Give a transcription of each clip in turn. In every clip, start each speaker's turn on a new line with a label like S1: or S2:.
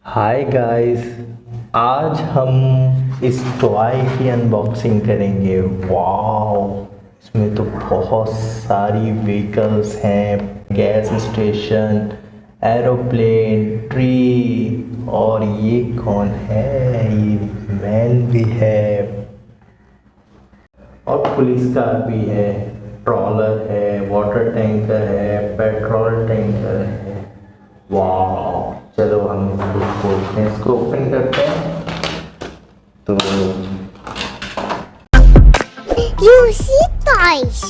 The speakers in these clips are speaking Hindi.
S1: हाय गाइस, आज हम इस टॉय की अनबॉक्सिंग करेंगे। वाओ, इसमें तो बहुत सारी व्हीकल्स हैं, गैस स्टेशन, एरोप्लेन, ट्री, और ये कौन है? ये मैन भी है और पुलिस कार भी है, ट्रॉलर है, वाटर टैंकर है, पेट्रोल टैंकर है। वाह, चलो हम इसको खोलते हैं, इसको ओपन करते हैं। तो
S2: You see toys.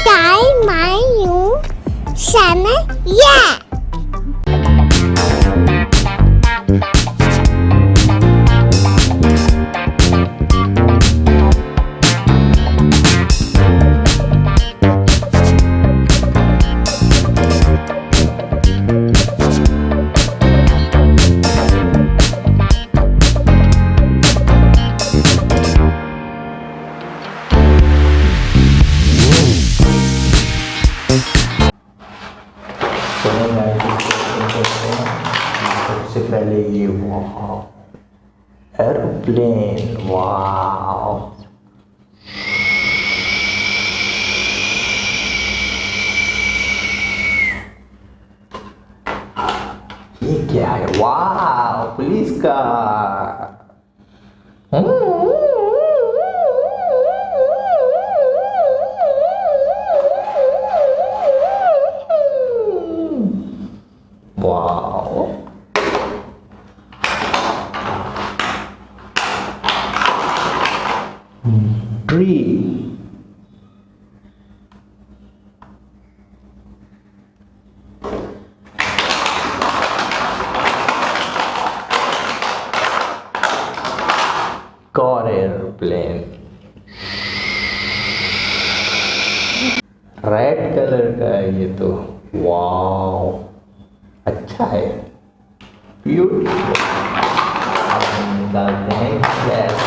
S2: Try my new channel. Yeah.
S1: चलो गाइस, इसको ओपन करते हैं। सबसे पहले ये वाह, एरोप्लेन। वाह, ये क्या है? वाह, पुलिस का। वाह, tree. Car, airplane, red colour का है ये तो। वाओ, अच्छा है, ब्यूटीफुल। डालते हैं gas.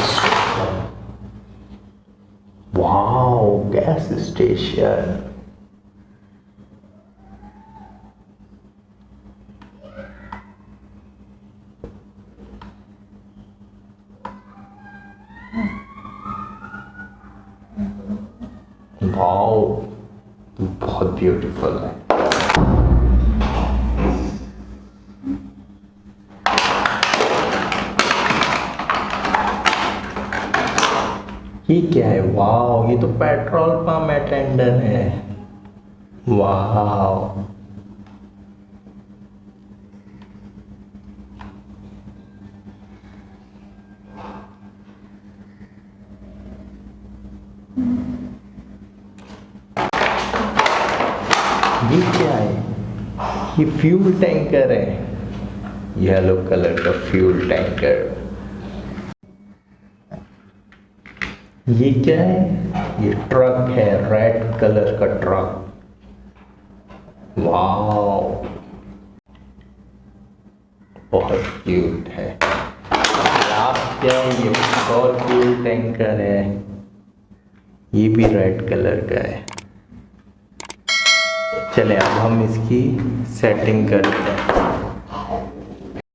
S1: Wow, gas station. Wow, बहुत ब्यूटीफुल है। ये क्या है? वाओ, ये तो पेट्रोल पंप अटेंडर है। वाओ, ये क्या है? ये फ्यूल टैंकर है, येलो कलर का फ्यूल टैंकर। ये क्या है? ये ट्रक है, रेड कलर का ट्रक। वाओ, बहुत क्यूट है। लास्ट क्या है? ये और फ्यूल टैंकर है, ये भी रेड कलर का है। चले अब हम इसकी सेटिंग करते हैं।